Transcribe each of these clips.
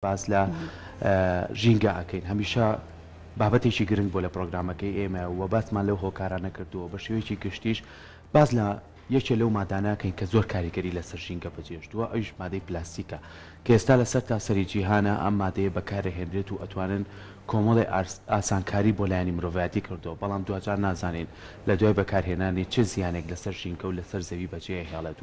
باس لە ژینگە ئەکەین هەمیشە بابەتێکی گرنگ بۆ لە پرۆگرامەکەی ئێمە و باسمان لەو هۆکارانە کردووە بە شێوەیەکی گشتیش باز لە یەکێ لەو ماداناکەین کە زۆر کاریگەری لەسەر ژینگە بەجێشتووە ئەوش مادەی پلاستیکە کە ئێستا لەسەر تاسەری جیهانە ئەم مادەیە بەکارهێنرێت و ئەتوانن کۆمەڵی ئاسانکاری بۆ لایەنی مرۆڤایەتی کردەوە بەڵام دوجار نازانین لە دوای بەکارهێنانی چه زیانێک لەسەر ژینگە و لەسەر زەوی بەجێ هێڵێت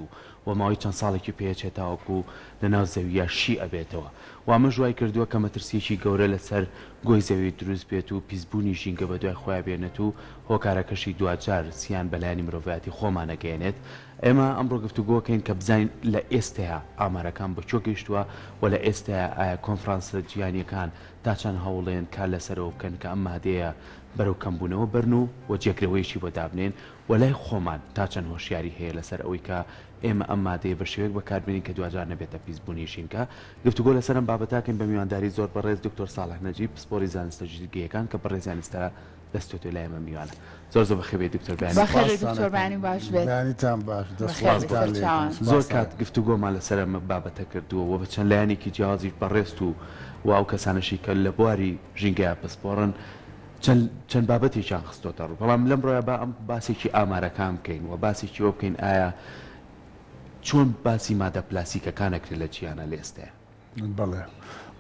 و ماوەی چەند ساڵێکی پێچێتاوەکو لەناو زەویە شی ئەبێتەوە و ئەمە ژوای کردووە کە مەترسیەکی گەورە لەسەر گۆی زەوی دروست بێت و پیسبوونی ژینگە بە دوای خۆیان بێنێت و هۆکارەکەشی دوجار سیان بەلایەنی مرۆڤایەتی خۆمانەگەێنێت ئێمە ئەمڕۆ گفتوگۆکەین کە بزانین لە ئێستەیە ئامارەکان بەچۆ گەیشتووە و لە ئێستەیە ئایا کۆنفرانسە جیهانیەکان تا چەند هەوڵێن کار لەسەرەوە بکەن کە ئەم مادەیە بەرەو کەمبوونەوە بەرن و جێگرەوەیشی بۆ دابنێن و لای خۆمان تا چەند هۆشیاری هەیە لەسەر ئەوەی کە ئێمە ئەم مادەیە بە شێوەیەک بەکاربێنین کە دوجار نەبێتە پیسبوونی ژینگە گفتوگۆ لەسەر ئەم بابەتاکەین بە میوانداری زۆر بەڕێز دکتۆر ساڵح نەجیب پسپۆری زانستە ژینگەیەکان کە بەڕێز زانستە دەستێتە لای ئێمە میوانە زۆر بەخێوێ دکتۆر بەخێر دکتۆر بانی باش بێت بانیتان باش زۆر کات گفتوگۆمان لەسەر ئەمە بابەتە کردووە و بە چەند لایەنێکی جیازی بەڕێست و ئەو کەسانەشی کە لە بواری ژینگە پسپۆڕن چەند بابەتێکیان خستۆتە ڕوو بەڵام لەم ڕۆیە با ئەم باسێکی ئامارەکان بکەین و باسێکی ئەوە بکەین ئایا چۆن باسی مادە پلاسیکەکانەکرێت لە جیهانە لە ئێستەیە بەڵێ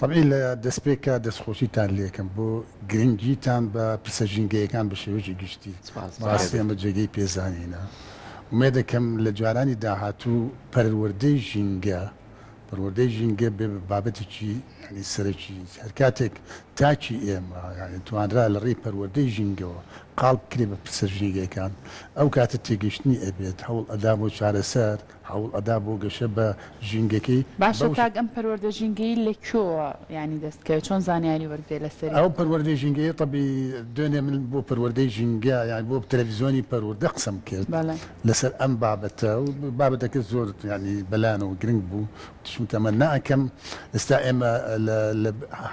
طبعی لە دەستپێکە دەستخۆشیتان لێکم بۆ گرنگیتان بە پرسە ژینگەیەکان بە شێوەیەکی گشتی باسی ئەمە جێگەی پێزانینە ومێ دەکەم لە جوارانی داهاتوو پەروەردەی ژینگە پەروەردەی ژینگە بێ بابەتێکی ینی سەرەکی هەر کاتێک تاچی ئێمە یعنی توانرا لە ڕێی پەروەردەی ژینگەوە قاڵب بکرێ بە پرسە ژینگەکان ئەو کاتە تێگەشتنی ئەبێت هەوڵ ئەدا بۆ چارەسەر هەوڵ ئەدا بۆ گەشە بە ژینگەکەی باشە تاک ئەم پەروەردە ژینگەی لەکوێوە ینی دەستکەوێت چۆن زانیاری وەرگێ لەسەر ئەو پەروەردەی ژینگەیە طبی دوێنێ من بۆ پەروەردەی ژینگە یان بۆ تەلەڤیزیۆنی پەروەردە قسەم کرد لەسەر ئەم بابەتە و بابەتەکە زۆر ینی بەلانەوە گرنگ بوو تشمتەمە ناکەم ئێستا ئێمە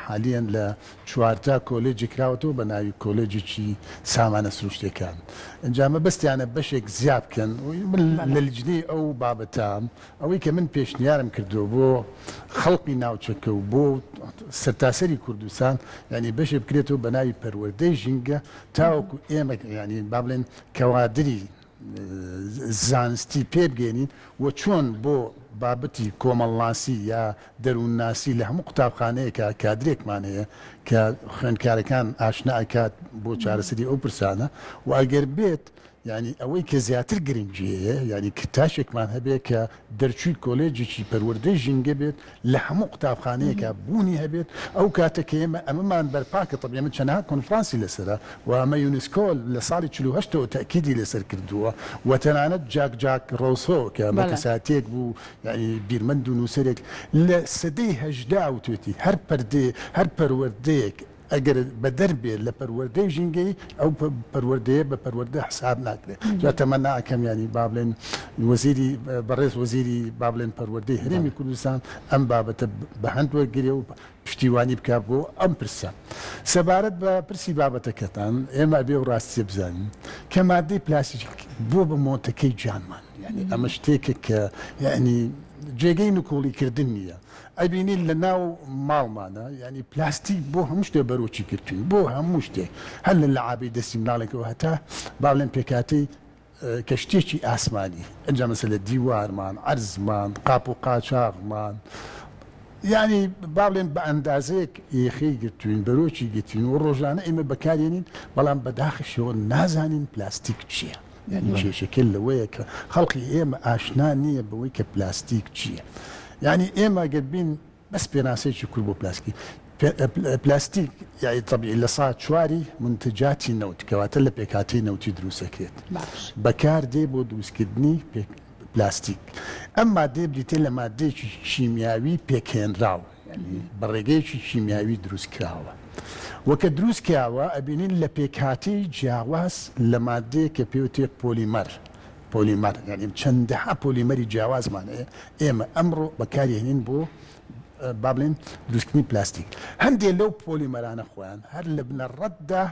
حالیان لە چوارتا کۆلێجی کراوەتەوە بە ناوی کۆلێجێکی سامانە سروشتەکان ئەنجامە بەستیانە بەشێک زیاد بکەن لە لجنەی ئەو بابەتام ئەوەی کە من پێشنیارم کردو بۆ خەڵقی ناوچەکە و بۆ سەرتاسەری کوردستان ینی بەشێ بکرێتەوە بە ناوی پەروەردەی ژینگە تاوەکو ئێمە ینی با بڵێن کەوادری زانستی پێ بگەێنین و چۆن بۆ بابەتی کۆمەڵناسی یا دەروونناسی لە هەموو قوتابخانەیەکە کادرێکمان هەیە کە خوێندکارەکان ئاشنا ئەکات بۆ چارەسەری ئەو پرسانە و ئەگەر بێت ینی ئەوەی کە زیاتر گرنگجیەیە ینی کتاشێکمان هەبێت کە دەرچووی کۆلێجێکی پەروەردەی ژینگە بێت لە هەموو قوتابخانەیەکە بوونی هەبێت ئەو کاتەکە ئێمە ئەمەمان بەرپاکە طبعی ئێمە چەندها کۆنفرانسی لەسەرە و ئەمە یونسکۆ لە ساڵی 48ەوە تاکیدی لەسەر کردووە و تەنانەت جاک ڕۆسۆ کە ئەمە کەساتێک بوو ینی بیرمەند و نووسەرێک لە سەدەی هەژدا وتوێتی هەر پەروەردەیەک ئەگەر بە دەربێت لە پەروەردەی ژینگەی ئەو پەروەردەیە بە پەروەردە حساب ناکرێت جاتەمە ناکەم ینی با بڵێن وەزیری بەڕێز وەزیری با بڵێن پەروەردەی هەرێمی کوردستان ئەم بابەتە بە هەند وەرگرێ و پشتیوانی بکات بۆ ئەم پرسە سەبارەت بە پرسی بابەتەکەتان ئێمە بێ و ڕاستیە بزانین کە مادەی پلاستیک بۆ بە مۆتەکەی جانمان ینی ئەمە شتێکە کە ینی جێگەی نکۆڵیکردن نییە ئەبینین لە ناو ماڵمانە ینی پلاستیک بۆ هەموو شتێ بەرۆچی کردوین بۆ هەموو شتێک هەر لە لەعابی دەستی مناڵێکەوە هەتا با بڵێن پێکاتەی کەشتێکی ئاسمانی ئەنجا مەسەلە دیوارمان عەرزمان قاپ و قاچاغمان ینی با بڵێن بە ئەندازەیەک ئێخەی گرتوین بەرۆکی گرتوین و ڕۆژانە ئێمە بەکارێنین بەڵام بەداخشەوە نازانین پلاستیک چییە ینی کێشەکە لەوەیە کە خەڵقی ئێمە ئاشنا نییە بەوەی کە پلاستیک چییە ینی ئێمە گەبین بەس پێناسەیەکی کورد بۆ پلاستیک یای طبیعی لە ساعت چواری منتجاتی نەوت کەواتە لە پێکهاتەی نەوتی دروستەکرێت بەکار دێ بۆ دروستکردنی پلاستیک ئەم مادەیە بریتێ لە مادەیەکی شیمیاوی پێکهێنراوە ینی بە ڕێگەیەکی شیمیاوی دروستکراوە وەکە دروستکراوە ئەبینین لە پێکهاتەی جیاواز لە مادەیە کە پێوتێت پۆلیمەر ینی چەندەها پۆلیمەری جیاوازمان هەیە ئێمە ئەمڕۆ بەکارهێنین بۆ با بڵێن دروستکردنی پلاستیک هەندێک لەو پۆلیمەرانە خۆیان هەر لە بنەڕەتدا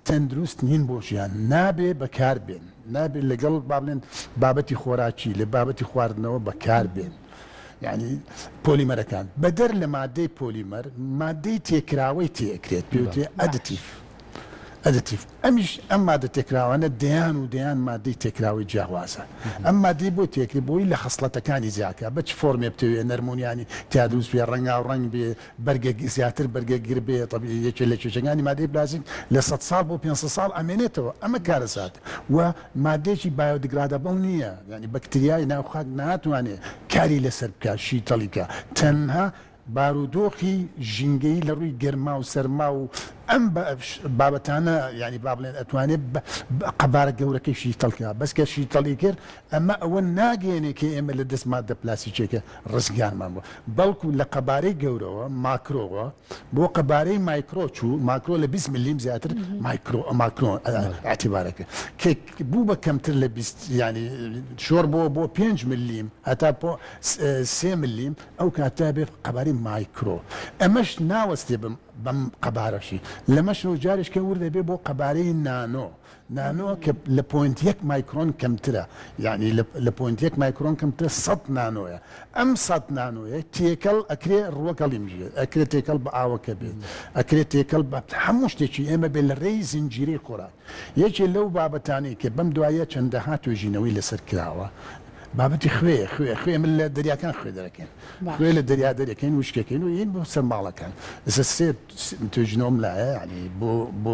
تەندروست نین بۆ ژیان نابێ بەکاربێن نابێت لەگەڵ با بڵێن بابەتی خۆراکی لە بابەتی خواردنەوە بەکاربێن يعني پۆلیمەرەکان بەدەر لە مادەی پۆلیمەر مادەی تێکراوەی تێکرێت پێوتێ ئەدتیف ئەمیش ئەم مادە تێکراوانە دەیان و دەیان مادەی تێکراوی جیاوازە ئەم مادەی بۆ تێکری بۆی لە خەسڵەتەکانی زیاکە بە چ فۆرمێ بتەوێت نەرمونیانی تا دروست بێ ڕەنگا و ڕەنگ بێ بەرگە زیاتر بەرگەگیر بێ طبیعی یەکێ لە کێشەکانی مادەی پلاسیک لە 100 ساڵ بۆ 500 ساڵ ئەمێنێتەوە ئەمە کارەسات و مادێکی بایۆدیگرادەبڵ نییە ینی بەکتریای ناوخاک ناتوانێت کاری لەسەر بکە شیتەڵیکە تەنها بارودۆخی ژینگەی لە ڕووی گەرما و سەرما و ئەم بابەتانە ینی با بڵێن ئەتوانێت قەبارە گەورەکەیشی تەڵکە بەسکە شیتەڵی کرد ئەمە ئەوە ناگەێنێ کە ئێمە لە دەست مادە پلاسیکێکە ڕزگارمان بوو بەڵکو لە قەبارەی گەورەوە ماکرۆوە بۆ قەبارەی مایکرۆ چوو ماکرۆ لە 20 ملیم زیاتر ماکرۆ ئاعتیبارەکە کە بوو بە کەمتر لە 20 ینی شۆر بۆ 5 ملیم هەتا 3 ملیم ئەو کاتە بێت قەبارەی مایکرۆ ئەمەش ناوەستێ بەم قەبارەشی لەمەش جارێک کە وردە بێ بۆ قەبارەی نانۆ کە لە پوینت 1 مایکرۆن کەمترە یعنی لە پوینت 1 مایکرۆن کەمترە 100 نانۆیە ئەم 100 نانۆیە تێکەڵ ئەکرێ ڕوەکەڵی مژێت ئەکرێت تێکەڵ بە ئاوەکە بێت ئەکرێت تێکەڵ بە هەموو شتێکی ئێمە بێت لە ڕێی زنجیرەی خۆراک یەکێ لەو بابەتانەی کە بەم دوایە چەندەها توێژینەوەی لەسەر کراوە بابەتی خوێ من لە دەریاکان خوێ دەرەکەین خوێ لە دەریا دەرەکەین وشکەکەین و این بۆ سەر ماڵەکان ئێستا سێ توێژینەوەم لایە ینی بۆ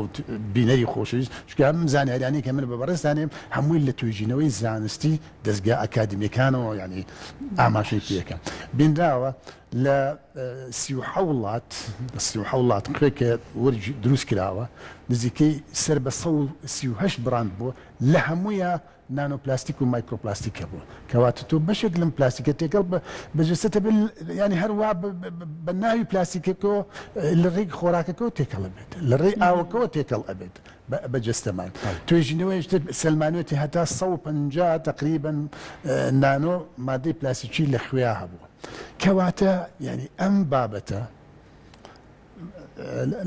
بینەری خۆشەویست چکە ئەم زانیاریانی کە من بەبەڕێستانێم هەمووی لە توێژینەوەی زانستی دەستگا ئەکادمیەکانەوە ینی ئاماژەی پێەکەن بینراوە لە 37 وڵات خوێکە وەرجی دروست کراوە نزیکەی سەر بە 138 براند بووە لە هەموویە نانۆ پلاستیک و مایکرۆپلاستیکە بوو کەواتە تۆ بەشێک لەم پلاستیکە تێکەڵ بەجستە ینی هەروە بە ناوی پلاستیکەکەەوە لە ڕێی خۆراکەکەەوە تێکەڵ بێت لە ڕێی ئاوەکەەوە تێکەڵ ئەبێت بەجستەمان توێژینەوەیشتر سلمانوێتی هەتا 150 تقریبن نانۆ مادەی پلاستیکی لە خوێ هەبوو کەواتە ینی ئەم بابەتە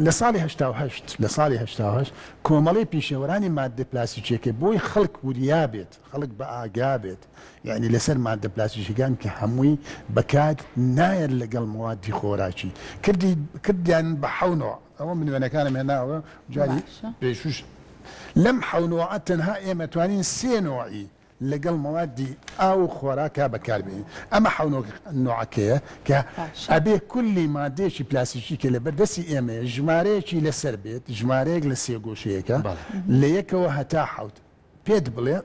لە ساڵی 1970 کۆمەڵی پیشەوەرانی مادە پلاسیکێکە بۆی خەڵک وریا بێت خەڵک بە ئاگا بێت یعنی لەسەر مادە پلاسیکەکان کە هەمووی بەکات نایەت لەگەڵ موادی خۆراکی کردیان بە حەونەوە ئەوە منوێنەکانم هێناوە جاری پێشوش لەم حەونەوە تەنها ئێمە توانین 3 نوعی لەگەڵ موادی ئاو خۆراکە بەکاربێن ئەمە نوعەکەیە کە ئەبێ کولی مادێکی پلاسیکی کە لە بەردەستی ئێمە ژمارەیەکی لەسەر بێت ژمارەیەک لە 3 گۆشەیەەکە لە یەکەوە هەتا حوت پێت بڵێ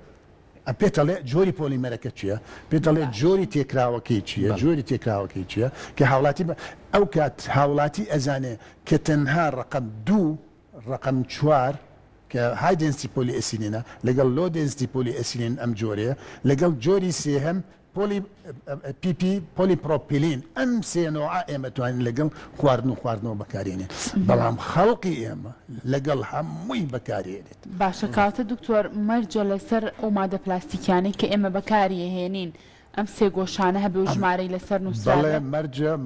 پێتەڵێ جۆری پۆلیمەرەکە چییە پێتەڵێ جۆری تێکراوەکەی چییە جۆری تێکراوەکەی چییە کە هاوڵاتی ئەو کات هاوڵاتی ئەزانێ کە تەنها ڕقم 2 ڕقم 4 کە های دنسیتی پۆلی ئەسیلینە لەگەڵ لۆ دنسیتی پۆلی ئەسیلین ئەم جۆرەیە لەگەڵ جۆری سێهەم PP پۆلیپڕۆپیلین ئەم سێنەوە ئێمە توانین لەگەڵ خواردنەوە بەکارێنێت بەڵام خەڵقی ئێمە لەگەڵ هەمووی بەکارێنێت باشە کاتە دکتۆر مەرجە لەسەر ئەو مادە پلاستیکیانەی کە ئێمە بەکاریهێنین ئەم سێ گۆشانە هەبێ و ژمارەی لەسەر نووسراوە بەڵێ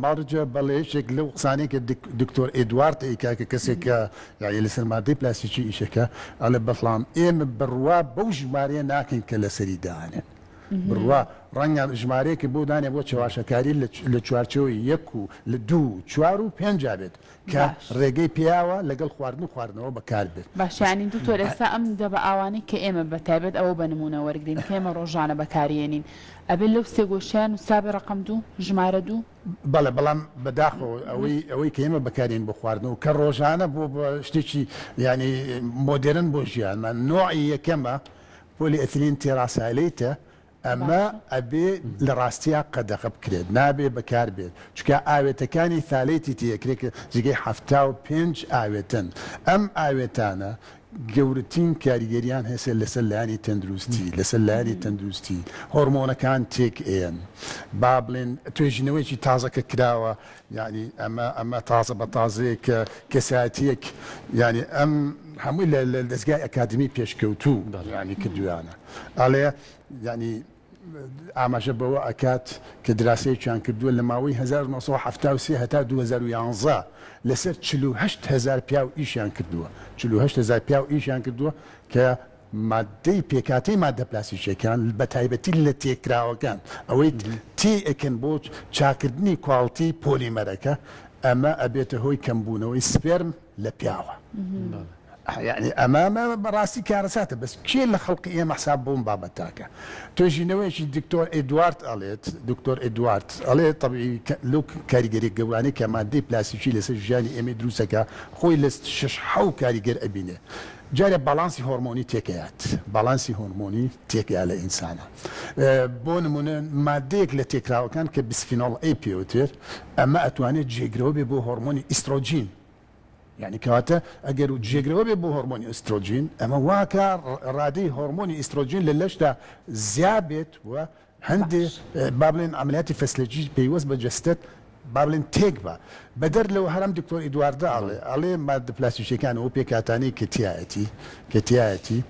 مەرجە بەڵێشێک لەو قسانەی کە دکتۆر ئێدوارد ئەیکا کە کەسێکە یاغی لەسەر مادەی پلاستیکی ئیشەکە ئەڵێ بەڵام ئێمە بڕوا بەو ژمارەیە ناکەین کە لەسەری دانێن بڕوا ڕەنگە ژمارەیەکی بۆ دانێ بۆ چێواشەکاری لە چوارچەوەی 1 و لە 2 4 و 5 بێت کە ڕێگەی پیاوە لەگەڵ خواردنەوە بەکار بێت باشیانی دوتۆر ئێستا ئەم دەبە ئاوانەی کە ئێمە بەتایبێت ئەوە بە نمونە وەرگین کە ئێمە ڕۆژانە بەکارێنین ئەبێت لەو سێ گۆشیان و سابێ ڕقم 2 ژمارە 2 بەڵێ بەڵام بەداخەوە ئەوەی کە ئێمە بەکارێن بۆ خواردنەوە کە ڕۆژانە بۆ شتێکی ینی مۆدرن بۆ ژیانمان نوعی یەکەمە پۆلی ئەتیلین تێراسایلەیتە ئەمە ئەبێ لە ڕاستیە قەدەغە بکرێت نابێ بەکار بێت چکە ئاوێتەکانی ثالەیتی تێکرێت جگەی 75 ئاوێتن ئەم ئاوێتانە گەورەترین کاریگەریان هەسێ لەسەر لایانی تەندروستی هۆرمۆنەکان تێک ئێن با بڵێن توێژینەوەیکی تازەکە کراوە یعنی ئەمە تازە بە تازەیە کە کەسایەتیەک یعنی ئەم هەمووی لە دەستگای ئەکادمی پێشکەوتوو ینی کردویانە ئەڵێ ینی ئاماژە بەوە ئەکات کە دراسەیەکیان کردووە لە ماوەی 1970 هەتا 2011 لەسەر 48,000 پیاو ئیشیان کردووە 48,000 پیاو ئیشیان کردووە کە مادەی پێکاتی مادە پلاستیکیەکان بە تایبەتی لە تێکراوەکان ئەوەی تێ ئەکەن بۆ چاکردنی کوالتی پۆلیمەرەکە ئەمە ئەبێتە هۆی کەمبوونەوەی سپێرم لە پیاوە. يعني أمام براسي كارثات بس كي اللي خلق إيه محساب بوم بابا تاكا توجي نويش دكتور إدوارد أليت دكتور إدوارد أليت طبيعي لوك كاريجري جواني كمان دي بلاستيكي لسجاني إمي دروسكا خوي لست شش حو كاريجر أبينه جاري بالانسي هرموني تيكيات بالانسي هرموني تيكي على إنسانه بون من ماديك لتكراو كان كبسفينول أي بيوتر أما أتواني جيجروبي بو هرموني إستروجين يعني كواتا اگر جيجروبي بو هرموني استروجين اما واكا رادي هرموني استروجين للشتا زيابت وهندي بابلين عمليات فسلجي بيوز بجستت بابلين تيكبا بدر لو هرم دكتور ادوارد علي ماده بلاستيكي كان او بيكاتاني كتياتي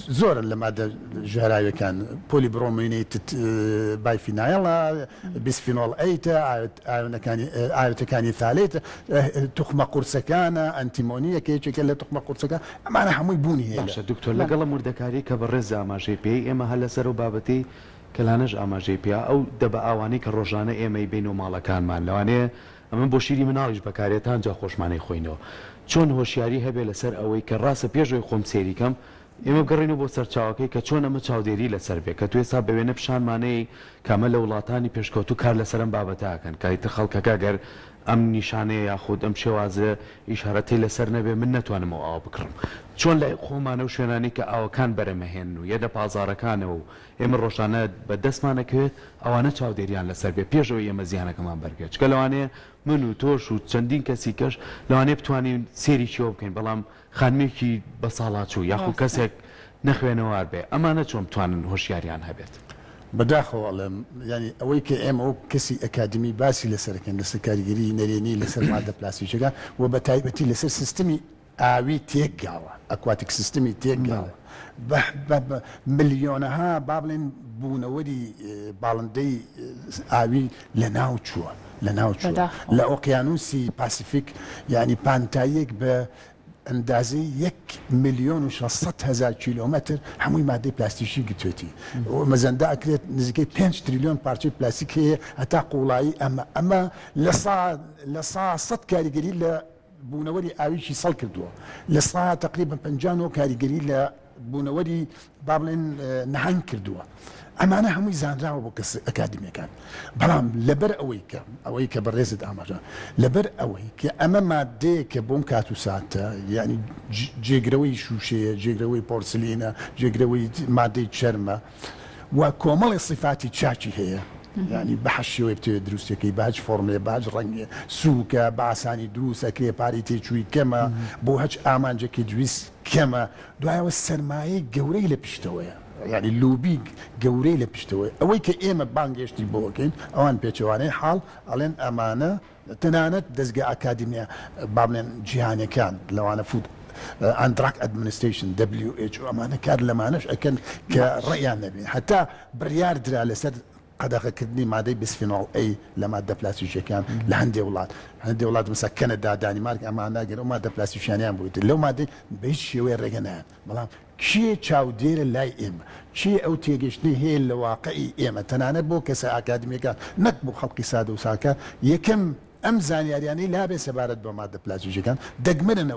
زور لماده جهراوي كان بوليبرومينيت بايفينايل بسفينول ايتا كان ثالث تخمه قرصكانا انتيمونيه كيتشكل تخمه قرصكا معنا حموي بوني هي دكتور لقل مردكاري كبرز اما جي بي اما هلا سرو بابتي كلانج اما جي بي او دبا اواني كروجانه ايمي بينو مالكان مان لوانه ئەمە بۆ شیری مناڵیش بەکارێتان جا خۆشمانەی خۆینەوە چۆن هۆشیاری هەبێ لەسەر ئەوەی کە ڕاستە پێشەوەی خۆم سێریکەم ئێمە بگەڕینەوە بۆ سەرچاوەکەی کە چۆن ئەمە چاودێری لەسەر بێ کە تو ێستا بە وێنە پیشانمانەی کامە لە وڵاتانی پێشکەوتوو کار لەسەرم بابەتاکەن کایتە خەڵکەکە گەر ئەم نیشانەیە یاخود ئەم شێوازە ئیشارەتی لەسەر نەبێ من نەتوانمەوە ئاوا بکڕم چۆن لە خۆمانە و شوێنانی کە ئاوەکان بەرەمەهێن و یەدە پازارەکانەوە و ئێمە ڕۆژانە بە دەستمانەکەوێت ئەوانە چاودێریان لەسەر بێ پێشەوەی ئێمە زیانەکەمان بەرگێت چکە لەوانەیە من و تۆش و چەندین کەسی کەش لەوانەیە بتوانین سێریشیەوە بکەین بەڵام خانمێکی بە ساڵات و یاخود کەسێک نەخوێنەوار بێ ئەمانە چۆن بتوانن هۆشیاریان هەبێت بداخل يعني اويك ام او كسي اكاديمي باسي لسر كان لسر كاريجري نريني لسر ماده بلاستيكيه وبتايبتي لسر سيستمي اوي تيجاوا اكواتيك سيستمي تيجاوا مليونها بابلين بونودي بالندي اوي لناوتشو لاوقيانوسي باسيفيك يعني بانتايك ب اندازي 1,600,000 كيلومتر هموي ماده بلاستيكي قتوتي ومازن اكريت نزكي 5 تريليون بارتي بلاستيك هي اتا قولاي اما لصا صد كاريجري ل بونوري اويشي صل كردو لصا تقريبا بنجانو كاريجري ل بونوري بابلين نهان كردو اما انا هموي زانراو بوكس اكاديمي كان بلام لبر اويك بريزد اماجا لبر اويك اما ماده كبون كاتو ساتا يعني جيجروي شوشيه جيجروي بورسلينا جيجروي ماده شرمه وكمال الصفات تشاتشي هي يعني بحشي ويبتدي دروس كي باج فورمي باج رنگ سوكا باساني دروس كي باريتي شوي كما بوهج امان جكي دروس كما دعاء السرماي جوري لبشتويا يعني اللوبي جوري لبشتوي اويك ايما بانجشتي بوكين اوان بيتشواني حال الين امانه تنانت دزقه اكاديميا بابلين جهاني كان لو انا فود اندراك ادمنستريشن دبليو اتش امانه كان لمانش اكن كرأي النبي حتى بريار درا على سد قد كدني ماده بسفينول اي لماده بلاستيكيه كان لهندي اولاد مثلا كندا دنمارك اما ناجر ماده بلاستيكيه بوت لو ماده بيش وين رجنا بلام شي تشاودير لاي ام شي او تيجشني هي الواقعي ام تنانا بو كسا اكاديميكا نكبو خلقي ساده وساكا يكم امزان يعني لا بس بارد بماده بلاستيكيه كان دقمنا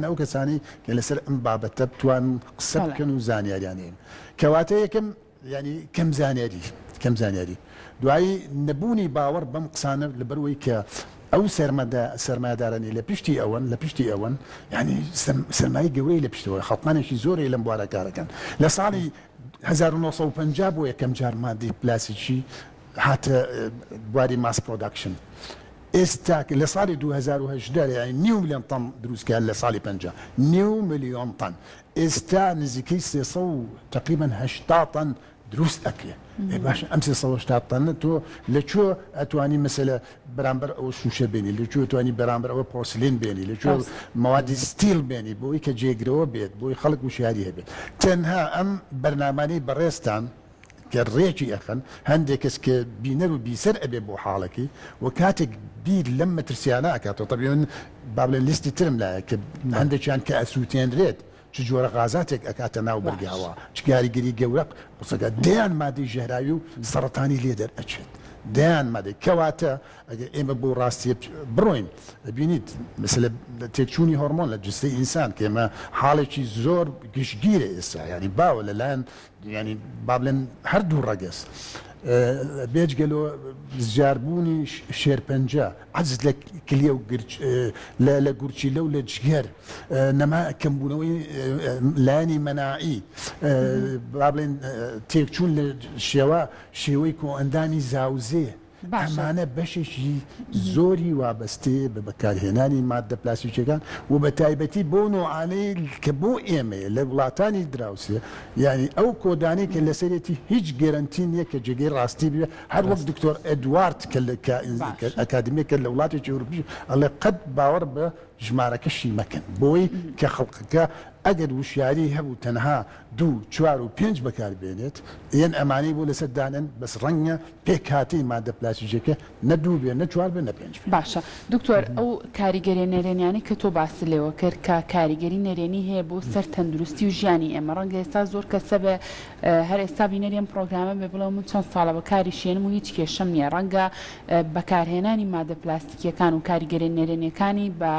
او كساني لسر ام بابته بتوان قصب كانوا زان يعني كواتي يكم يعني كم زانياري دعاي نبوني باور بمقصانه لبروي ك او سرمادارني لبشتي اون يعني سرماي قوي لبشتي خطمان شي زوري لمبارا كان لصالي 1950 ويا كم جار مادي بلاستيكي حتى بوادي ماس برودكشن استاك لصالي 2011 يعني نيو مليون طن دروس كان لصالي بنجا نيو مليون طن استا نزكي سيصو تقريبا 8 طن دروس اكله باش امس صوش طنتو لشو اتواني مثلا برامبر او شوشه بيني لشو اتواني برامبر او بورسلين بيني لشو مواد ستيل بيني بوي كجيجرو بيت بوي خلق وشاري بيت تنها ام برنامجي بريستان كالريجي اخن هندك اسك بينرو بيسر ابي بو حالكي وكاتك بيد لما ترسيانا كاتو طبعا بابل ليستي ترم لا عندك كان كاسوتين ريت چ جۆرە غازاتێک ئەکاتە ناو بەرگاوە چ کاریگەری گەورە قسەکە دەیان مادەی ژێراوی و سەرەتانی لێ دەرئەچێت دەیان مادەی کەواتە ئەگەر ئێمە بۆ ڕاستی بڕۆین بینیت مثلە تێکچوونی هۆرمۆن لە جستەی ئینسان کە ئێمە حاڵێکی زۆر گشتگیرە ئێستا ینی باوە لەلایەن ینی با بڵێن هەردوو ڕەگەس بێجگەلۆ زیاربوونی شێرپەنجە عەجز لە کلیە و لە گورچی لەو لە جگەر نەما کەمبوونەوەی لایەنی مەناعی با بڵێن تێکچوون لە شێوەی کۆئەندامی زاوزێ ئەمانە بەشێکی زۆری وابەستێ بە بەکارهێنانی مادە پلاستیکیەکان و بە تایبەتی بۆ نوعانەی کە بۆ ئێمە لە وڵاتانی دراوسێ یعنی ئەو کۆدانەی کە لەسەرێتی هیچ گێرنتی نییە کە جێگەی ڕاستی بێ هەر وەک دکتۆر ئەدوارد کە لە ئەکادمیەکە لە وڵاتێکی ئەوروپی ئەڵێ قەت باوەڕ بە ژمارەکەشی مەکەن بۆی کە خەڵقەکە ئەگەر وشیاری هەبوو تەنها 2 4 و 5 بەکاربێنێت یەن ئەمانەی بۆ لەسەر دانن بەس ڕەنگە پێک هاتەی مادە پلاستیکیەکە نە 2 بێ نە 4 بێ نە 5 بێ. باشە دکتۆر ئەو کاریگەری نەرێنیانی کە تۆ باسی لێوە کرد کە کاریگەری نەرێنی هەیە بۆ سەر تەندروستی و ژیانی ئێمە ڕەنگە ئێستا زۆر کەسە بێ هەر ئێستا بینەریم پرۆگرامە بێ بڵێ من چەند ساڵە بەکاری شێنم و هیچ کێشەم نییە ڕەنگە بەکارهێنانی مادە پلاستیکیەکان و کاریگەری نەرێنیەکانی بە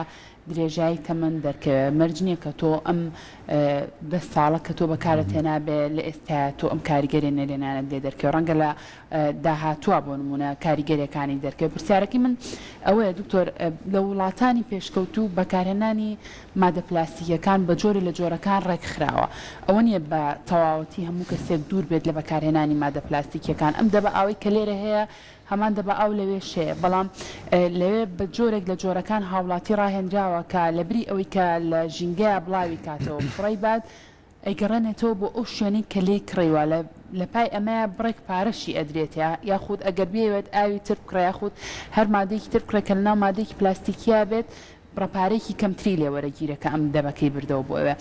درێژایی تەمەن دەرکەوێ مەرجنیە کە تۆ ئەم 10 ساڵە کە تۆ بەکارت هێنابێ لە ئێستا تۆ ئەم کاریگەری نەرێنانت لێ دەرکەوێ ڕەنگە لە داهاتووە بۆ نمونە کاریگەریەکانی دەرکەوێ. پرسیارەکەی من ئەوەیە دکتۆر لە وڵاتانی پێشکەوتوو بەکارهێنانی مادە پلاستیکیەکان بە جۆری لە جۆرەکان ڕێکخراوە ئەوە نییە بە تەواوەتی هەموو کەسێک دوور بێت لە بەکارهێنانی مادە پلاستیکیەکان ئەم دەبە ئەوەی کە لێرە هەیە هەمان دەبە ئەو لەوێ شەیە بەڵام لەوێ بە جۆرێک لە جۆرەکان هاوڵاتی ڕاهێنراوە کە لەبری ئەوەی کە لە ژینگەیە بڵاوی کاتەوە فڕی باد ئەیگەڕێنێتەوە بۆ ئەو شوێنی کە لێی کڕیوە لە پای ئەمەیە بڕێک پارەشی ئەدرێتە یاخود ئەگەر بێوێت ئاوی تر بکڕە یاخود هەر مادەیەکی تر بکڕە کە لەناو مادەیەکی پلاستیکیا بێت بڕەپارێکی کەمتری لێوەرەگیرە کە ئەم دەبەکەی بردەوە بۆ ئەوێ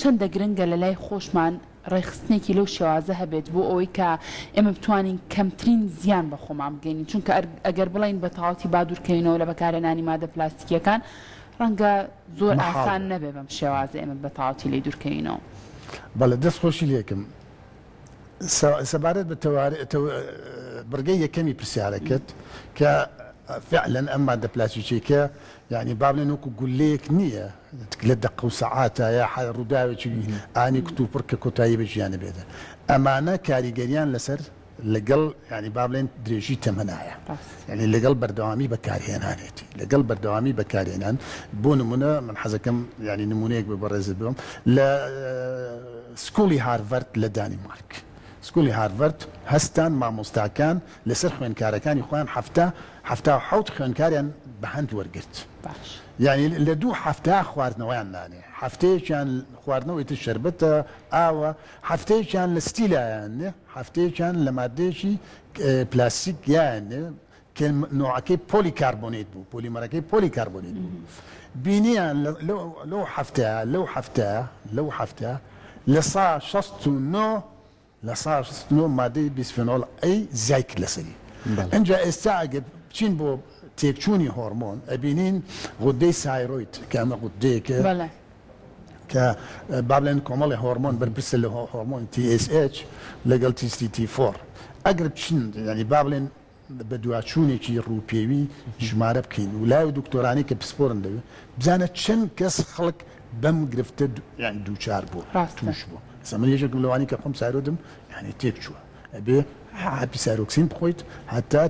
چەندە گرنگە لە لای خۆشمان ڕێخستنێکی لەو شێوازە هەبێت بۆ ئەوەی کە ئێمە بتوانین کەمترین زیان بە خۆمان بگەینین چونکە ئەگەر بڵین بە تەواوەتی بادوورکەینەوە لە بەکارهێنانی مادە پلاستیکیەکان ڕەنگە زۆر ئاسان نەبێ بەم شێوازە ئێمە بە تەواوەتی لێ دوورکەینەوە. بەڵێ دەست خۆشی لێکم سەبارەت بە بڕگەی یەکەمی پرسیارەکەت کە فعلا ئەم مادە پلاستیکیەکە یعنی با بڵێن وەکو گولەیەک نییە لە دەقە و سەعاتە یا ڕووداوێکی ئانی کتوپڕ کە کۆتایی بە ژیانە بێتە ئەمانە کاریگەریان لەسەر لەگەڵ ینی با بڵێن درێژی تەمەنایە ینی لەگەڵ بەردەوامی بەکارهێنانێتی لەگەڵ بەردەوامی بەکارهێنان بۆ نمونە من حەزەکەم ینی نمونەیەک بە بەڕێزت بم لە سکوڵی هارڤەرد لە دانیمارک سکولی هارڤەرد هەستان مامۆستاکان لەسەر خوێندکارەکانی خۆیان هەفتا حەوت خوێندکاریان بەهەند وەرگرت یعنی لە 2 هەفتا خواردنەوەیان نانێ هەفتەیەکیان خواردنەوەی تر شەربەتە ئاوە هەفتەیەکیان لە ستیلایانێ هەفتەیەکیان لە مادەیەکی پلاستیک یانێ کە نوعەکەی پۆلیکاربۆنێت بوو پۆلیمەرەکەی پۆلیکاربۆنێت بوو بینیان لەو هەفتە لە سا 69 لە سا 69 مادەی بیسفێنۆڵ ئەی زایک لەسەری ئەنجا ئێستا ئەگەر بچین بۆ تێکچوونی هۆرمۆن ئەبینین غودەی سایرۆید کە ئەمە غودەیەکە کە با بڵێن کۆمەڵی هۆرمۆن بەرپرسە لە هۆرمۆن TSH لەگەڵ TST4 ئەگەر بچین ینی با بڵێن بە دواچوونێکی ڕووپێوی ژمارە بکەین و لای دکتۆرانی کە پسپۆرن دەوێت بزانە چەند کەس خەڵک بەم گرفتە یان دووچار بوو توش بوو سەمن یەکێکم لەوانی کە خۆم سایرۆدم یعنی تێک چووە ئەبێ پیساروکسین بخۆیت هەتا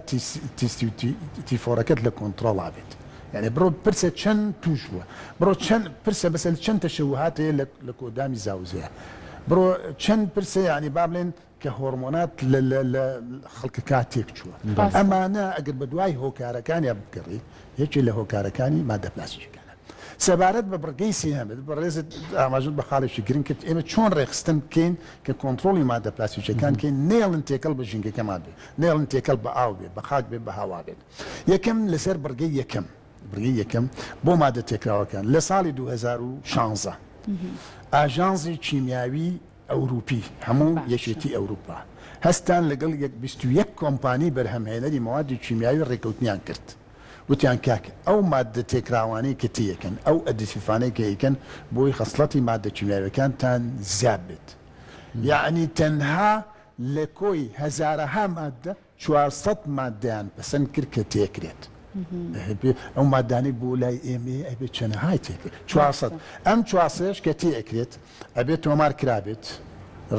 تیفۆرەکەت لە کۆنتڕۆڵا بێت یعنی بڕۆ پرسە چەند توش بووە بڕۆ چەند پرسە بەسەر چەند تەشەوهات هەیە لە کۆدامی زاوزەیە بڕۆ چەند پرسە یعنی با بڵێن کە هۆرمۆنات لە خەڵکەکە تێک چووە ئەمانە ئەگەر بە دوای هۆکارەکانیان بگەڕی یەکێ لە هۆکارەکانی مادە پلاستیکیەکانە سەبارەت بە بڕگەی سێهەمێت بەڕێزت ئاماژت بە خاڵێکی گرنگ کرد ئێمە چۆن ڕێخستن بکەین کە کۆنتڕۆڵی مادە پلاستیکیەکان بکەین نێڵن تێکەڵ بە ژینگەکەمان بێت نێڵن تێکەڵ بە ئاو بێت بە خاک بێت بە هاوا بێت یەکەم لەسەر بڕگەی یەکەم بۆ مادە تێکراوەکان لە ساڵی 2016 ئاژانسی کیمیاوی ئەوروپی هەموو یەکێتی ئەوروپا هەستان لەگەڵ 21 کۆمپانی بەرهەمهێنەری مەوادی کیمیاوی ڕێکەوتنیان کرد وتیان کاک ئەو مادە تێکراوانەی کە تیەکەن ئەو ئەدیسیفانەی کە ئەیکەن بۆی خەسڵەتی مادە کیمیاویەکانتان زیاد بێت یعنی تەنها لە کۆی هەزارەها مادە 400 مادەیان پەسەند کرد کە تێکرێت ئەو مادانەی بۆ لای ئێمە ئەبێت چەنەهای تێکرێت 400 ئەم 400ش کە تێکرێت ئەبێت تۆمار کرابێت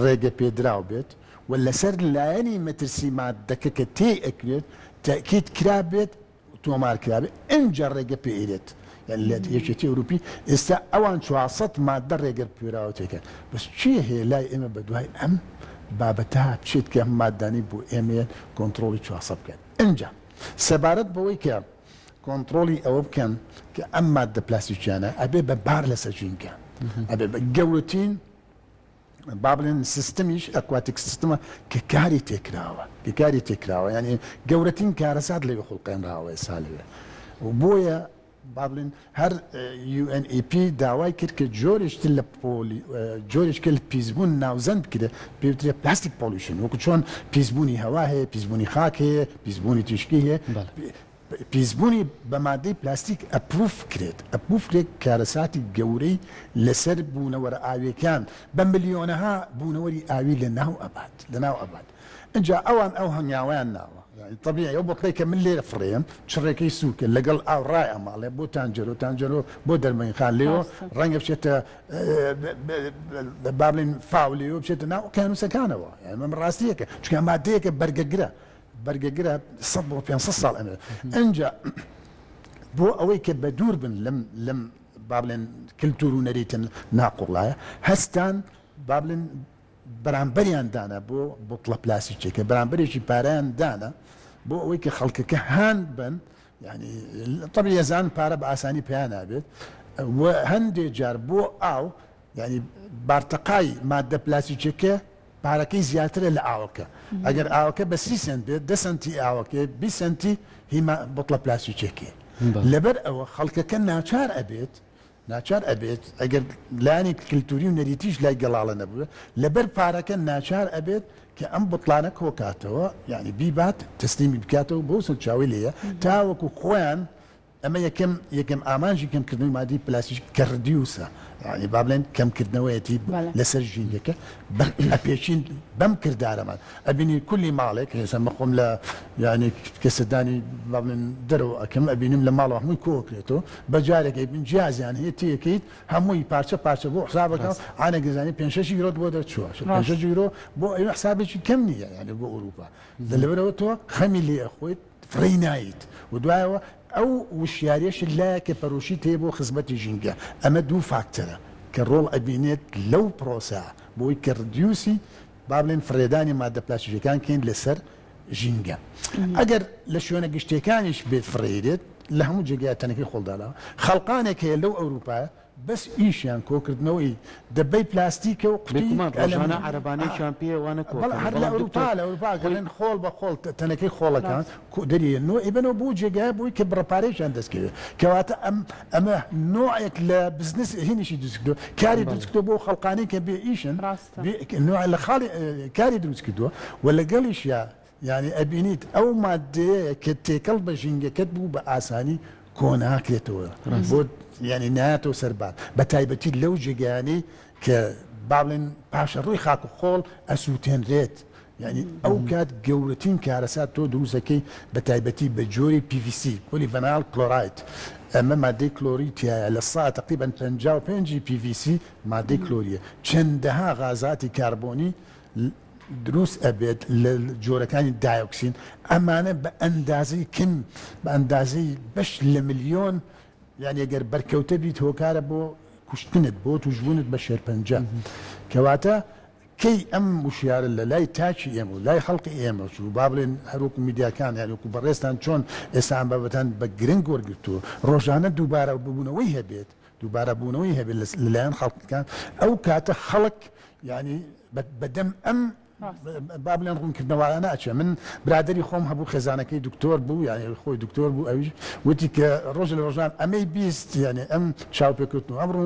ڕێگە پێدراو بێت و لەسەر لایەنی مەترسی مادەکە کە تێئەکرێت تاکید کرابێت تۆمار کرابێت ئەنجا ڕێگە پێئێرێت لە یەکێتی ئەوروپی ئێستا ئەوان 400 مادە ڕێگە پێراوە تێکە بەس چی هەیە لای ئێمە بە دوای ئەم بابەتە بچێت کە ئەم مادانی بۆ ئێمە کۆنتترۆلی 400 بکەن ئەنجا سەبارەت بەوەی کە کۆنتترۆلی ئەوە بکەن کە ئەم مادە پلاستیکیانە ئەبێ بە بار لەسەر ژینگە ئەبێ بە گەورەترین با بڵێن سیستمیش ئەکواتیک سیستمە کە کاری تێکراوە یعنی گەورەترین کارەسات لەوێ خوڵقێنراوە ئێستا لەوێ و بۆیە با بڵێن هەر UNEP داوای کرد کە جۆرێشتر لە جۆرێککە لە پیسبوون ناوزەند بکرێت پێوترێ پلاستیک پۆلیوشن وەکو چۆن پیسبوونی هەوا هەیە پیسبوونی خاک هەیە پیسبوونی تیشکی هەیە پیسبوونی بە مادەی پلاستیک ئەپروف کرێت کارەساتی گەورەی لەسەر بوونەوەرە ئاویەکان بە ملیۆنەها بوونەوەری ئاوی لە ناو ئەبات اینجا ئەوان ئەو هەنگاویان ناوە طبیعی ئەو بڵێ کە من لێرە فڕێم چڕێکەی سووکە لەگەڵ ئاوڕای ئەماڵێ بۆ تانجەرۆ بۆ دەرمەنیخان لێەوە ڕەنگە بچێتە با بڵێن فاولێەوە بچێتە ناو کانوسەکانەوە ئەمە ڕاستیەکە چونکە مادەیەکە بەرگەگرە 500 ساڵ ئەمە ئەنجا بۆ ئەوەی کە بە دوور بن لەم با بڵێن کلتور و نەریتن ناقوڵایە هەستان با بڵێن بەرامبەریان دانا بۆ بوتڵە پلاستیکێکە بەرامبەرێکی پارەیان دانا بۆ ئەوەی کە خەڵکەکە هاند بن ینی طبیعی ئێزان پارە بە ئاسانی پێیان نابێت و هەندێک جار بۆ ئاو ینی بارتەقای مادە پلاستیکێکە پارەکەی زیاترە لە ئاوەکە ئەگەر ئاوەکە بە 30 سنت بێت 10 سنتی ئاوەکە 20 سنتی هیما بوتڵە پلاستیکێکی لەبەر ئەوە خەڵکەکە ناچار ئەبێت ئەگەر لایانی کللتوری و نەریتیش لای گەڵاڵە نەبووە لەبەر پارەکە ناچار ئەبێت کە ئەم بوتڵانە کۆکاتەوە یعنی بیبات تەسلیمی بکاتەوە بۆ سەرچاوی لێیە تاوەکو خۆیان ئەمە یەکەم ئامانجی کەمکردنەوەی مادی پلاستیک کە ڕدیوسە یعنی با بڵێن کەمکردنەوەیەتی لەسەر ژینگەکە ئەپێچین بەم کردارەمان ئەبینی کولی ماڵێک هێستا مەخۆم لە یعنی کەسەدانی با بڵێن دەرەوە ئەکەم ئەبینیم لە ماڵەوە هەمووی کۆکرێتەوە بەجارێکی بن جیازیان هەیە تێکەیت هەمووی پارچە بۆ حسابەکە ئانە گەزانی 5-6 یورۆ بۆ دەرچووە 5 یورۆ بۆ ئەوە حسابێکی کەم نییە یعنی بۆ ئەوروپا لەبەرەوە تۆ خەمی لێ ئەخۆیت فڕی نایت و دوایەوە ئەو وشیارێش لایە کە پەرۆشی تێ بۆ خزمەتی ژینگە ئەمە دوو فاکتەرە کە ڕۆڵ ئەبینێت لەو پرۆسا بۆی کە ردیوسی با بڵێن فرێدانی مادە پلاستیکەکان کەین لەسەر ژینگە ئەگەر لە شوێنە گشتەکانیش بێت فڕێدێت لە هەموو جێگای تەنەکەی خۆڵداڵەوە خەڵقانێک هەیە لەو ئەوروپایە بەس ئیشیان کۆکردنەوەی دەبەی پلاستیکە و قوتیژانە عەرەبانەیشیان پێوانە هەر لە ئەوروپا گەڵێن خۆڵ بە خۆڵ تەنەکەی خۆڵەکان دەریێنەوە ئیبنەوە بۆ جێگای بووی کە بڕەپارێکیان دەستکەوێت کەواتە ئەمە نوعێک لە بزنس هینیشی دروستکردووە کاری دروستکردووە بۆ خەڵقانەی کە بێ ئیشن لە خاڵی کاری دروست کردووە و لەگەڵیشیا یعنی ئەبینیت ئەو مادەیە کە تێکەڵ بە ژینگەکەت بوو بە ئاسانی کۆناکرێتەوە بۆ یعنی نایەتەوە سەربات بە تایبەتی لەو جێگەیانەی کە با بڵێن پاشە ڕووی خاک و خۆڵ ئەسووتێنرێت یعنی ئەو کات گەورەترین کارەسات تۆ دروستەکەی بە تایبەتی بە جۆری PVC پۆلیڤینال کلۆرایت ئەمە مادەی کلۆری تایە لە سا تقریبا 55 PVC مادەی کلۆریە چەندەها غازاتی کاربۆنی دروست ئەبێت لە جۆرەکانی دایۆکسین ئەمانە بە ئەندازەی کم بە ئەندازەی بەش لە ملیۆن یعنی ئەگەر بەرکەوتە بیت هۆکارە بۆ کوشتنت بۆ توشبوونت بە شێرپەنجە کەواتە کەی ئەم وشیارە لە لای تاچی ئێمە و لای خەڵقی ئێمە و با بڵێن هەروکو میدیاکان یانوەکو بەڕێستان چۆن ئێستا بابەتان بە گرنگ وەرگرتووە ڕۆژانە دووبارە ببوونەوەی هەبێت لەلایەن خەڵکەکان ئەو کاتە خەڵک ینی بەدەم ئەم با بڵێن ڕوونکردنەوەیانە ئەچێ من برادری خۆم هەبوو خێزانەکەی دکتۆر بوو یعنی خۆی دکتۆر بوو ئەویش وتی کە ڕۆژ لە ڕۆژان ئەمەی بیست یعنی ئەم چاوپێکوتن ئەمڕۆ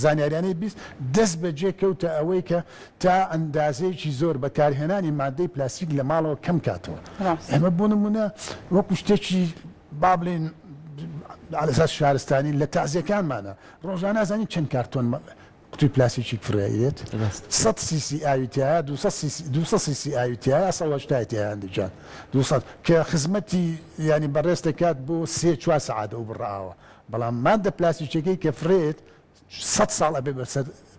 زانیاریانەی بیست دەست بەجێ کەوتە ئەوەی کە تا ئەندازەیەکی زۆر بەکارهێنانی مادەی پلاستیک لە ماڵەوە کەم کاتەوە ئەمە بۆ نمونە وەکو شتێکی بابلين على اساس شارستاني لتعزيه كان معنا روجانا زاني كان كرتون قطوي بلاستيك فريات 100 سي سي اي تي 200 سي سي اي تي اصلا تاعتي عندي جان 200 كخدمتي يعني برست كاتبو سي 4 ساعات وبالراوه بلا ماده بلاستيك كفريت 6 ساعات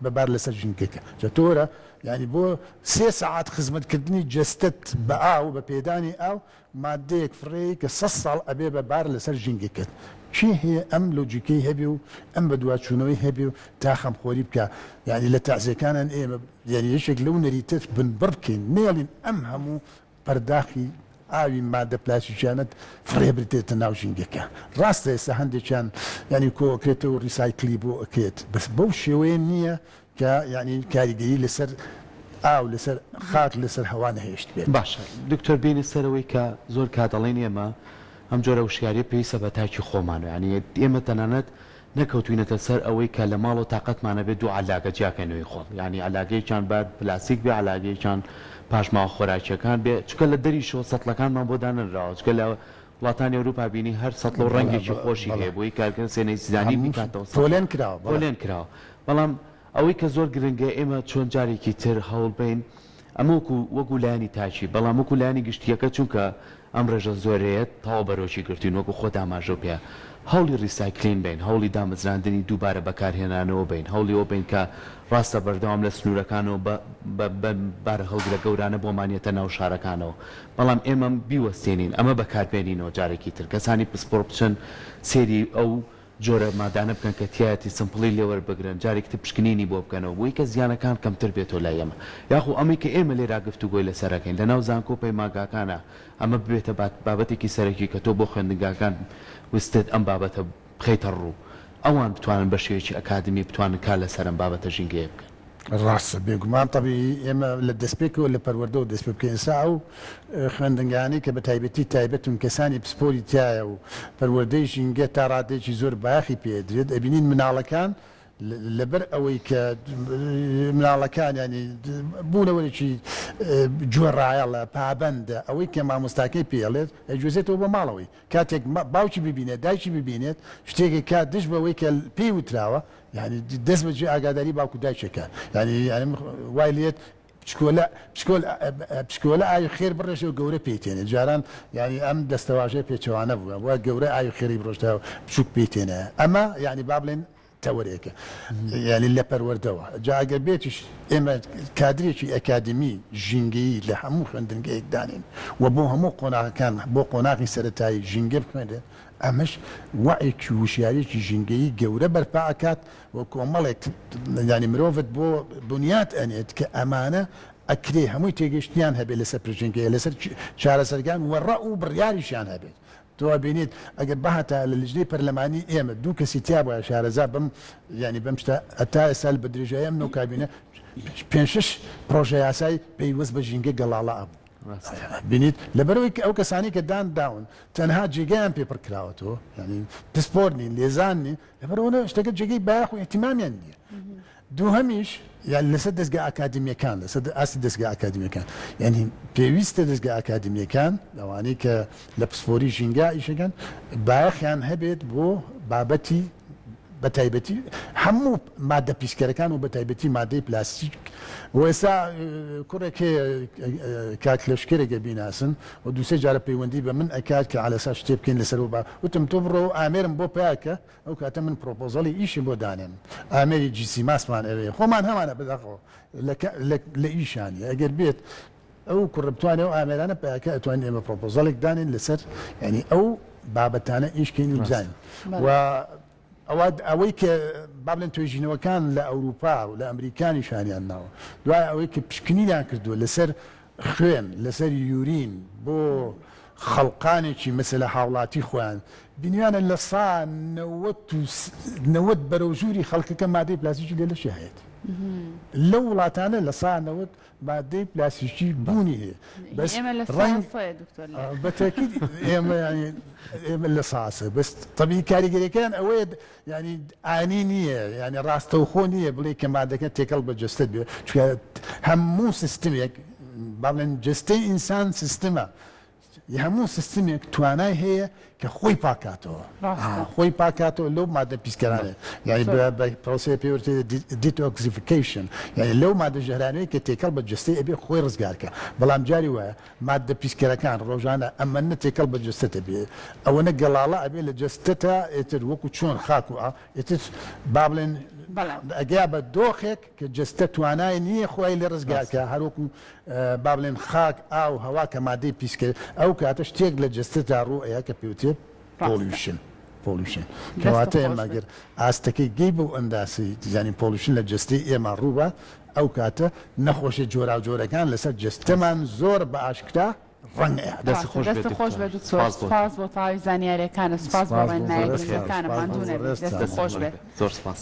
ببار لسجن كيكا جاتورا يعني بو 6 ساعات خدمت كدني جستت باو ببيداني او ماديك فريك 6 ساعات ابي ببار لسجن كيكا شي هي ام لوجيكي هبيو ام بدوات شنوي هبيو تاخم خوري بكا يعني لتعزي كان ايه يعني يشك لون ريتت بن بركي نيلين امهمو برداخي اوي ماده بلاستيكانت فريبرتي تناوشين جيكا راست سهندي كان يعني كو كريتو ريسايكلي بو اكيد بس بوشي وين نيه يعني كاريجي لسر او لسر خاط لسر هوانه هيشت بيت باشا دكتور بين السروي كزور كاتالينيا ما هم جۆرە وشیاری پێویستە بە تاکی خۆمان یعنی ئێمە تەنانەت نەکەوتوینەتە سەر ئەوەی کە لە ماڵ و تااقەتمانە بێت دوو علاگە جیاکەنەوەی خۆڵ یعنی علاگەیەکیان بعد پلاسیک بێ علاگەیەکیان پاشماوە خۆراکیەکان بێ چکە لە دەریشەوە سەتڵەکانمان بۆ دانراوە چکە لە وڵاتانی ئەوروپا بینی هەر سەتڵ و ڕەنگێکی خۆشی هەیە بۆی کارکرد سێنەی زیانی بیکاتەوە پۆلێن کراوە بەڵام ئەوەی کە زۆر گرنگە ئێمە چۆن جارێکی تر هەوڵ بین ئەمە وەکو لایانی تاچی بەڵام وەکو لایانی گشتیەکە چونکە ئەم ڕێژە زۆرەیەت تەواو بەرۆشی گرتوین وەکو خۆ داماژە پێ هەوڵی ریسایکلین بین هەوڵی دامەزراندنی دووبارە بەکارهێنانەوە بین هەوڵی ئەوە بین کە ڕاستە بەردەوام لە سنوورەکانەوە بارە هەڵگرە گەورانە بۆ مانیەتە ناو شارەکانەوە بەڵام ئێمە بیوەستێنین ئەمە بەکاربێنینەوە جارێکی تر کەسانی پسپۆر بچن سێری ئەو جۆرە مادانە بکەن کە تایەتی سمپڵی لێوەربگرن جارێکی تر پشکنینی بۆ بکەنەوە بۆی کە زیانەکان کەمتر بێتەوە لای ئێمە یاخو ئەمەی کە ئێمە لێرا گفتوگۆی لەسەرەکەین لەناو زانکۆپەی ماگاکانە ئەمە ببێتە بابەتێکی سەرەکی کە تۆ بۆ خوێندنگاکان وستت ئەم بابەتە بخەیتە ڕوو ئەوان بتوانن بە شێوەیەکی ئەکادمی بتوانن کار لەسەر ئەم بابەتە ژینگەیە بکەن ڕاستە بێگومان طبی ئێمە لە دەستپێکەوە لە پەروەردە و دەست پێ بکەین سا و خوێندنگانی کە بە تایبەتی تایبەتون کەسانی پسپۆری تایە و پەروەردەی ژینگە تا ڕادێکی زۆر باخی پێدرێت ئەبینین مناڵەکان لەبەر ئەوەی کە مناڵەکان ینی بوونەوەێکی جوێڕایەڵە پابندە ئەوەی کە مامۆستاکەی پێڵێت ئەجوێزێتەوە بە ماڵەوەی کاتێک باوکی ببینێت دایکی ببینێت شتێکی کات دش بەوەی کە پێی وتراوە يعني دەست بەجێ ئاگاداری باوکو دایکێکە ینی وای لێت پشکۆلە ئاوی خێر بڕێژەوە گەورە پێیتێنێ جاران ینی ئەم دەستەواژەیە پێچەوانە بووە وە گەورە ئاوی خێری بڕۆشتەوە بچووک پێیتێنە ئەمە ینی با بڵێن تەوەرێکە ینی لە پەروەردەوە جاگەر بێتیش ئێمە کادرێکی ئەکادمی ژینگەیی لە هەموو خوێندنگەیەک دانین و بۆ هەموو قۆناغەکان بۆ قۆناغی سەرەتایی ژینگە بخوێنێت ئەمەش وعێکی وشیارێکی ژینگەیی گەورە بەرپاکات و کۆمەڵێک ینی مرۆڤت بۆ بنیات ئەنێت کە ئەمانە ئەکرێ هەمووی تێگەشتیان هەبێت لەسەر پرژنگەیە لەسەر چارەسەرگان وەڕە و بڕیاریشیان هەبێت تۆ بینیت ئەگەر بەهاتە لە لیژنەی پەرلەمانی ئێمە دوو کەسی تیا بۆە شارەزا بم ینی بەم شتە ئەتا ئێستا بە درێژایی ئەم نەو کابینە 5-6 پرۆژە یاسای پێیوەست بە ژینگە گەڵاڵە ئەبوو بینیت لەبەرەوەی ئەو کەسانی کە داون تەنها جێگەیان پێپڕ کراوەتەوە ینی پسپۆرنی لێزاننی لەبەرەوە شتەکە جێگەی باخ و احتیمامیان نییە دووهەمیش یان لەسەر دەستگا ئاکادمیەکان لەسەر ئاسی دەستگا ئاکادمیەکان یعنی پێویستە دەستگا ئاکادمیەکان ئەوانەی کە لە پسپۆری ژینگا ئیشەکەن باخیان هەبێت بۆ بابەتی بە تایبەتی هەموو مادە پیسکەرەکان و بە تایبەتی مادەی پلاستیک و ئێستا کوڕێک کاک لەشکرێکە بیناسن و دووسێ جارە پەیوەندی بە من ئەکات کە عەلەسا شتێ بکەین لەسەر و وتم تۆ بڕۆ ئامێرم بۆ پیاکە ئەو کاتە من پرۆپۆزەڵی ئیشی بۆ دانێن ئامێری جیسی ماسمان ئەوێ خۆمان هەمانە بەداخەوە لە ئیشانی ئەگەر بێت ئەو کوڕ بتوانێت و ئامێرانە پیاکە ئەتوانین ئێمە پرۆپۆزەڵێک دانێن لەسەر ینی ئەو بابەتانە ئیشکەین و بزانین ئەوەی کە با بڵێن توێژینەوەکان لە ئەوروپا و لە ئەمریکانی شانیان ناوە دوای ئەوەی کە پشکنینیان کردووە لەسەر خوێن لەسەر یورین بۆ خەڵقانێکی مەسەلە هاوڵاتی خۆیان بینیانە لە سا 90 بەرەو ژووری خەڵکەکە مادەی پلاسیکی لێ لەشی هەیەت لەو وڵاتانە لە سا 90 مادەی پلاسیکی بوونی هەیە بەس بەتەکید ئێمە لە ساسە بەس طبیعی کاریگەریەکان ئەوەیە ینی ئانی نییە ینی ڕاستەوخۆ نییە بڵێ کە مادەکە تێکەڵ بە جستت بێ چکە هەموو سیستمێک با بڵێن جستەی ئینسان سیستمە هەموو سیستمێک توانای هەیە کە خۆی پاکاتەوە خۆی پاکاتەوە لەو مادە پیسکەرانە یعنی بە پرۆسەیە پێوتێ دیتۆکسیفیکیشن یعنی لەو مادە ژەهرانەیە کە تێکەڵ بە جستەی ئەبێ خۆی ڕزگارکە بەڵام جاری وایە مادە پیسکەرەکان ڕۆژانە ئەمە تێکەڵ بە جستە بێ ئەوەنە گەڵاڵە ئەبێ لە جستە ئێتر وەکو چۆن خاک و ئێتر با بڵێن ئەگیا بە دۆخێک کە جستە توانای نییە خۆی لە ڕزگارکە هەروکو با بڵێن خاک ئاو هەوا کە مادەی پیسکە ئەو کاتە شتێک لە جستە تا ڕوو کە پێوتێت پۆلیوشن کەواتە ئێمەگەر ئاستەکەی گەی بەو ئەنداسی زانین پۆلیوشن لە جستی ئێمە ڕووبە ئەو کاتە نەخۆشی جۆرا جۆرەکان لەسەر جستەمان زۆر بە ئاشکرا ڕەنگە دەست خۆش بێت سپاس بۆ تاوی زانیاریەکانە سپاس بۆ ڕێنماییەکانە ماندوو نەبێت دەست خۆش بێت زۆر سپاس